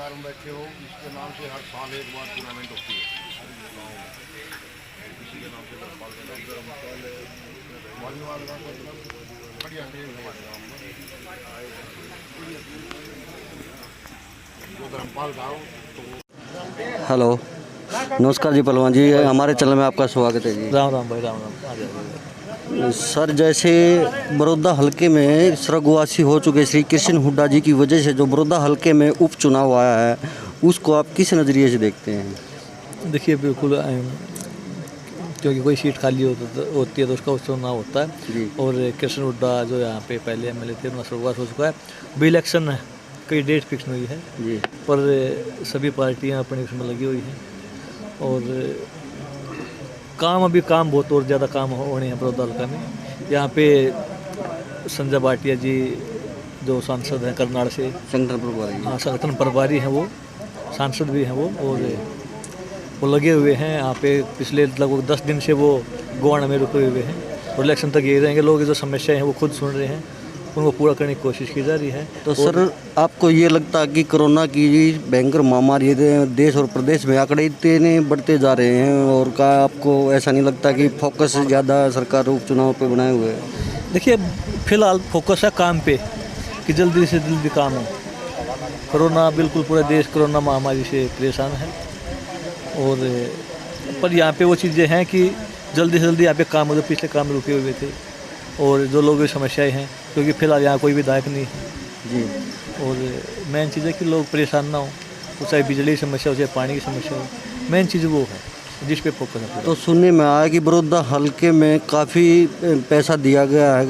बाजार में बैठे हो, इसके नाम से हर साल एक बार टूर्नामेंट होती है इसी के नाम से धर्मपाल के नाम से वॉलीबॉल का बढ़िया टीम हमारे गाँव में जो धर्मपाल गाँव। हेलो, नमस्कार जी पहलवान जी, हमारे चैनल में आपका स्वागत है जी। राम राम भाई, राम राम। सर, जैसे बड़ौदा हलके में स्वर्गवासी हो चुके श्री कृष्ण हुड्डा जी की वजह से जो बड़ौदा हलके में उपचुनाव आया है, उसको आप किस नज़रिए से देखते हैं? देखिए, बिल्कुल, क्योंकि कोई सीट खाली होती है तो उसका चुनाव होता है जी। और कृष्ण हुड्डा जो यहाँ पे पहले एमएलए थे, उनका स्वर्गवास हो चुका है। अभी इलेक्शन है, कई डेट फिक्स नहीं हुई है जी। पर सभी पार्टियाँ अपने उसमें लगी हुई हैं और काम बहुत और ज़्यादा काम होने हैं बड़ौदा हल्का में। यहाँ पे संजय भाटिया जी जो सांसद हैं करनाल से, संगठन प्रभारी। हाँ, संगठन प्रभारी हैं, वो सांसद भी हैं वो, और वो लगे हुए हैं यहाँ पे। पिछले लगभग 10 दिन से वो गोवाना में रुके हुए हैं और इलेक्शन तक यही रहेंगे। लोग जो समस्याएं हैं वो खुद सुन रहे हैं, उनको पूरा करने की कोशिश की जा रही है। तो सर, आपको ये लगता है कि कोरोना की भयंकर महामारी देश और प्रदेश में आंकड़े इतने बढ़ते जा रहे हैं, और क्या आपको ऐसा नहीं लगता कि फोकस ज़्यादा सरकार उपचुनाव पे बनाए हुए है? देखिए, फिलहाल फोकस है काम पे कि जल्दी से जल्दी काम हो। कोरोना, बिल्कुल पूरा देश कोरोना महामारी से परेशान है और पर यहाँ पे वो चीज़ें हैं कि जल्दी से जल्दी यहाँ पे काम हो। जो पिछले काम रुके हुए थे और जो लोगों की समस्याएं हैं, क्योंकि फिलहाल यहाँ कोई विधायक नहीं है जी। और मेन चीज़ है कि लोग परेशान ना हो, तो चाहे बिजली की समस्या हो चाहे पानी की समस्या हो, मेन चीज़ वो है जिस पे फोकस है। तो सुनने में आया कि बड़ौदा हलके में काफ़ी पैसा दिया गया है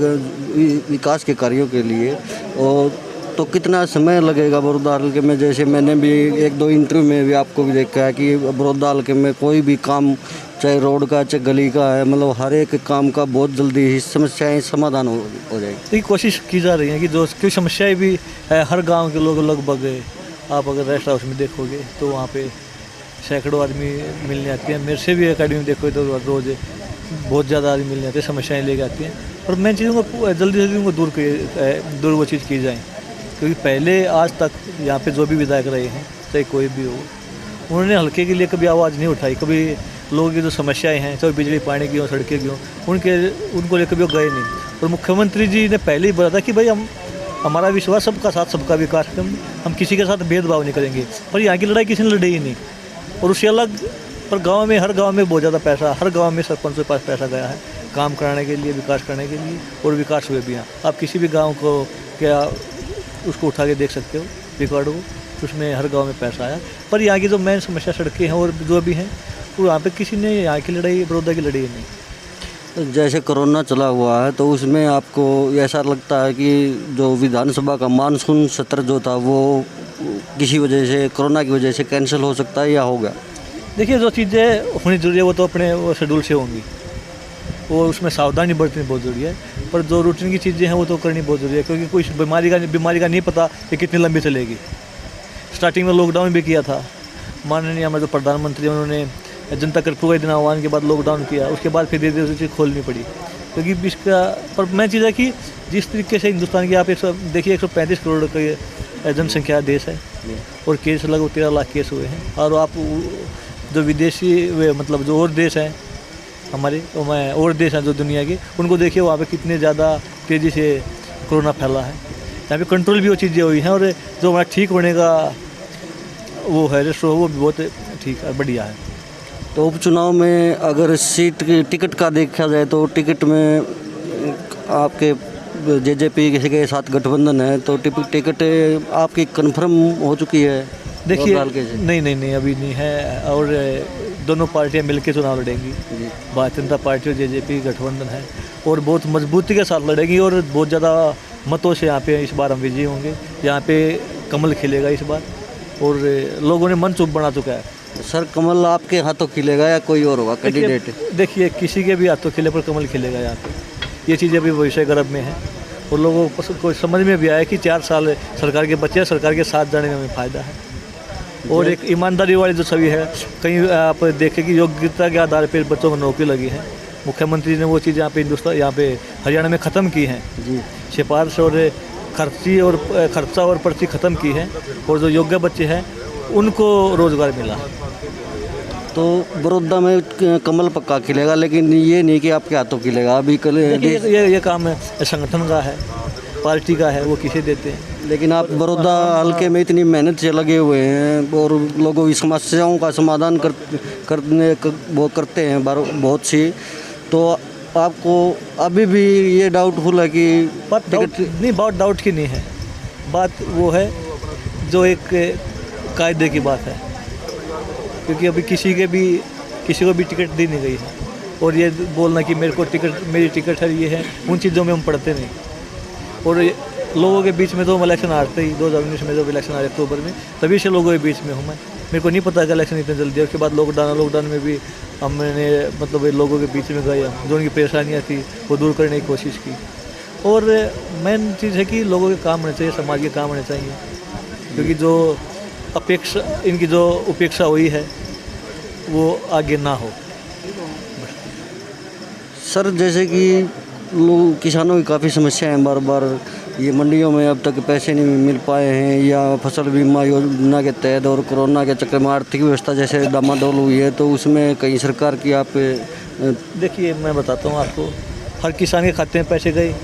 विकास के कार्यों के लिए, और तो कितना समय लगेगा बड़ौदा हलके में? जैसे मैंने भी 1-2 इंटरव्यू में भी आपको भी देखा है कि बड़ौदा हलके में कोई भी काम, चाहे रोड का चाहे गली का है, मतलब हर एक काम का बहुत जल्दी ही समस्याएं समाधान हो जाएगी। ये कोशिश की जा रही है कि जो कोई समस्याएं भी है, हर गांव के लोग लगभग, आप अगर रेस्ट हाउस में देखोगे तो वहाँ पे सैकड़ों आदमी मिलने आते हैं। मेरे से भी अकेडमी में देखोगे तो रोज़ बहुत ज़्यादा आदमी मिलने आते हैं, समस्याएँ लेके आती हैं। और मेन चीज़ों को जल्दी से जल्दी उनको दूर वो चीज़ की जाए, क्योंकि पहले आज तक यहाँ पे जो भी विधायक रहे हैं, चाहे कोई भी हो, उन्होंने हल्के के लिए कभी आवाज़ नहीं उठाई। कभी लोगों की जो समस्याएं हैं, चाहे बिजली पानी की हो, सड़कें की हो, उनको लेकर कभी वो गए नहीं। और मुख्यमंत्री जी ने पहले ही बोला था कि भाई हमारा विश्वास सबका साथ सबका विकास, हम किसी के साथ भेदभाव नहीं करेंगे। पर यहाँ की लड़ाई किसी ने लड़ी ही नहीं। और उससे अलग पर गाँव में, हर गाँव में बहुत ज़्यादा पैसा, हर गाँव में सरपंच के पास पैसा गया है काम कराने के लिए, विकास करने के लिए, और विकास हुए भी हैं। आप किसी भी गाँव को क्या उसको उठा के देख सकते हो रिकॉर्ड को, उसमें हर गांव में पैसा आया। पर यहाँ की जो मेन समस्या सड़कें हैं और जो भी हैं, वो यहाँ पे किसी ने यहाँ की लड़ाई, बड़ौदा की लड़ाई नहीं। तो जैसे कोरोना चला हुआ है, तो उसमें आपको ऐसा लगता है कि जो विधानसभा का मानसून सत्र जो था वो किसी वजह से, कोरोना की वजह से कैंसिल हो सकता है या होगा? देखिए, जो चीज़ें होनी जरूरी है वो तो अपने वो शेड्यूल से होंगी, वो उसमें सावधानी बरतनी बहुत ज़रूरी है। पर जो रूटीन की चीज़ें हैं वो तो करनी बहुत ज़रूरी है, क्योंकि कोई बीमारी का नहीं पता कि कितनी लंबी चलेगी। स्टार्टिंग में लॉकडाउन भी किया था माननीय हमारे जो प्रधानमंत्री, उन्होंने जनता कर्फ्यू का दिन आह्वान के बाद लॉकडाउन किया, उसके बाद फिर धीरे धीरे चीज़ खोलनी पड़ी, क्योंकि इसका पर मेन चीज़ है कि जिस तरीके से हिंदुस्तान की आप देखिए 135 करोड़ का जनसंख्या देश है और केस लगभग 13 लाख केस हुए हैं। और आप जो विदेशी मतलब जो और देश हैं हमारे, और देश हैं जो दुनिया के, उनको देखिए वहाँ पे कितने ज़्यादा तेज़ी से कोरोना फैला है। यहाँ पे कंट्रोल भी वो चीज़ें हुई हैं, और जो हमारा ठीक होने का वो है रेशो, वो भी बहुत ठीक है, बढ़िया है। तो उपचुनाव में अगर सीट टिकट का देखा जाए तो टिकट में आपके जेजेपी के साथ गठबंधन है, तो टिकट आपकी कन्फर्म हो चुकी है? देखिए, नहीं अभी नहीं है, और दोनों पार्टियां मिलकर चुनाव लड़ेंगी। भारतीय जनता पार्टी और जेजेपी गठबंधन है और बहुत मजबूती के साथ लड़ेंगी, और बहुत ज़्यादा मतों से यहाँ पे इस बार हम विजयी होंगे। यहाँ पे कमल खिलेगा इस बार, और लोगों ने मन चुप बना चुका है। सर, कमल आपके हाथों खिलेगा या कोई और होगा कैंडिडेट? देखिए, किसी के भी हाथों खिले पर कमल खिलेगा यहाँ पे। ये चीज़ें अभी भविष्य गर्भ में है, और लोगों को समझ में भी आया कि 4 साल सरकार के बच्चे, सरकार के साथ जाने में हमें फ़ायदा है। और एक ईमानदारी वाली जो छवि है, कहीं आप देखें कि योग्यता के आधार पर बच्चों को नौकरी लगी है। मुख्यमंत्री ने वो चीज़ यहाँ पे हरियाणा में ख़त्म की हैं जी, सिफारिश और खर्चा और पर्ची ख़त्म की है और जो योग्य बच्चे हैं उनको रोज़गार मिला। तो बड़ौदा में कमल पक्का खिलेगा, लेकिन ये नहीं कि आपके हाथों खिलेगा। अभी कल ये काम संगठन का है, पार्टी का है, वो किसे देते हैं। लेकिन आप बड़ौदा हल्के में इतनी मेहनत से लगे हुए हैं और लोगों की समस्याओं का समाधान वो करते हैं बहुत सी, तो आपको अभी भी ये डाउटफुल है कि बहुत डाउट की नहीं है। बात वो है जो एक कायदे की बात है, क्योंकि अभी किसी को भी टिकट दी नहीं गई है। और ये बोलना कि मेरी टिकट है, ये है, उन चीज़ों में हम पढ़ते नहीं। और लोगों के बीच में तो हम इलेक्शन हारते ही 2019 में जब इलेक्शन आ रहे अक्टूबर में, तभी से लोगों के बीच में हूँ मैं। मेरे को नहीं पता कि इलेक्शन इतने जल्दी है। उसके बाद लॉकडाउन में भी हमने मतलब लोगों के बीच में गया, जो उनकी परेशानियाँ थी वो दूर करने की कोशिश की। और मेन चीज़ है कि लोगों के काम होने चाहिए, समाज के काम होने चाहिए, क्योंकि इनकी जो उपेक्षा हुई है वो आगे ना हो। सर, जैसे कि किसानों की काफ़ी समस्या है, बार बार ये मंडियों में अब तक पैसे नहीं मिल पाए हैं, या फसल बीमा योजना के तहत और कोरोना के चक्कर में आर्थिक व्यवस्था जैसे डामाडोल हुई है, तो उसमें कहीं सरकार की आप देखिए, मैं बताता हूँ आपको, हर किसान के खाते में पैसे गए,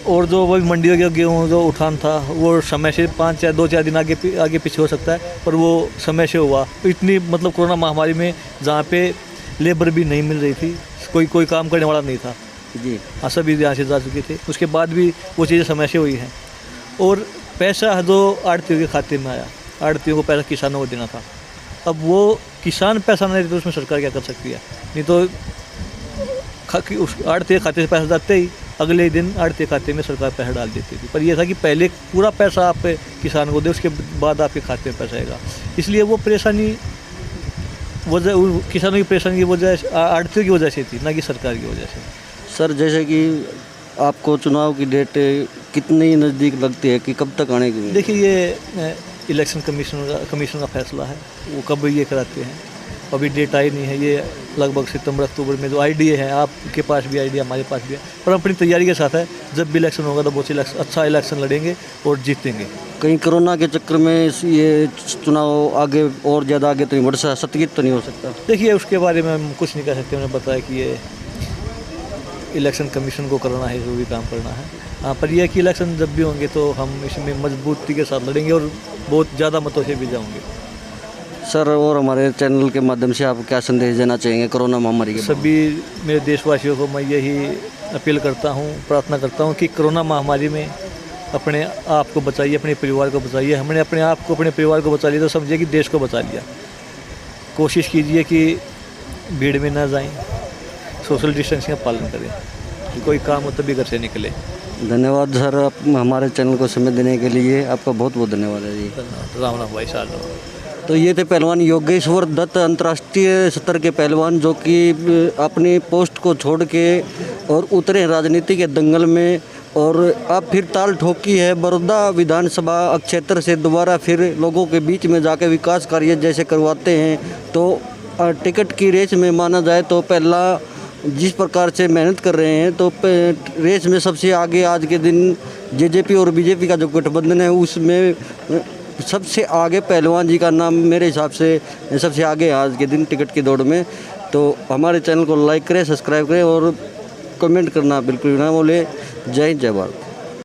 और जो वही मंडियों के गेहूँ जो उठान था वो समय से 2-4 दिन आगे पीछे हो सकता है, पर वो समय से हुआ। इतनी मतलब कोरोना महामारी में जहाँ पे लेबर भी नहीं मिल रही थी, कोई काम करने वाला नहीं था जी, हाँ, सभी यहाँ से जा चुके थे, उसके बाद भी वो चीज़ें समय से हुई हैं। और पैसा जो आड़तियों के खाते में आया, आड़तियों को पैसा किसानों को देना था। अब वो किसान पैसा नहीं देते तो उसमें सरकार क्या कर सकती है? नहीं तो उस आड़ती खाते से पैसा जाते ही अगले ही दिन आड़ती खाते में सरकार पैसा डाल देती थी। पर यह था कि पहले पूरा पैसा आप किसान को दे, उसके बाद आपके खाते में पैसा आएगा। इसलिए वो परेशानी किसानों की परेशानी की वजह आड़तियों की वजह से थी, ना कि सरकार की वजह से। सर, जैसे कि आपको चुनाव की डेट कितनी नज़दीक लगती है कि कब तक आने की? देखिए, ये इलेक्शन कमीशन का फैसला है, वो कब ये कराते हैं, अभी डेट आई नहीं है। ये लगभग सितंबर अक्टूबर में जो आईडिया है, आपके पास भी आईडिया, हमारे पास भी है, पर अपनी तैयारी के साथ है। जब भी इलेक्शन होगा तो बहुत अच्छा इलेक्शन लड़ेंगे और जीतेंगे। कहीं कोरोना के चक्कर में ये चुनाव आगे और ज़्यादा आगे तो नहीं बढ़ सकता, स्थगित तो नहीं हो सकता? देखिए, उसके बारे में हम कुछ नहीं कह सकते। उन्होंने बताया कि ये इलेक्शन कमीशन को करना है, जो भी काम करना है। हाँ, पर यह कि इलेक्शन जब भी होंगे तो हम इसमें मजबूती के साथ लड़ेंगे और बहुत ज़्यादा मतों से भी जाएंगे। सर, और हमारे चैनल के माध्यम से आप क्या संदेश देना चाहेंगे कोरोना महामारी के? सभी मेरे देशवासियों को मैं यही अपील करता हूँ, प्रार्थना करता हूँ कि कोरोना महामारी में अपने आप को बचाइए, अपने परिवार को बचाइए। हमने अपने आप को, अपने परिवार को बचा लिया तो समझिए कि देश को बचा लिया। कोशिश कीजिए कि भीड़ में ना जाएं, सोशल डिस्टेंसिंग का पालन करें, कोई काम हो तभी घर से निकले। धन्यवाद सर, आप हमारे चैनल को समय देने के लिए आपका बहुत बहुत धन्यवाद है जी। राम राम भाई साहब। तो ये थे पहलवान योगेश्वर दत्त, अंतर्राष्ट्रीय स्तर के पहलवान, जो कि अपनी पोस्ट को छोड़ के और उतरे राजनीति के दंगल में, और अब फिर ताल ठोकी है बड़ौदा विधानसभा क्षेत्र से दोबारा फिर लोगों के बीच में जाके विकास कार्य जैसे करवाते हैं। तो टिकट की रेस में माना जाए तो पहला जिस प्रकार से मेहनत कर रहे हैं, तो रेस में सबसे आगे आज के दिन जेजेपी और बीजेपी का जो गठबंधन है उसमें सबसे आगे पहलवान जी का नाम मेरे हिसाब से सबसे आगे है आज के दिन टिकट की दौड़ में। तो हमारे चैनल को लाइक करें, सब्सक्राइब करें और कमेंट करना बिल्कुल ना भूलें। जय हिंद, जय भारत।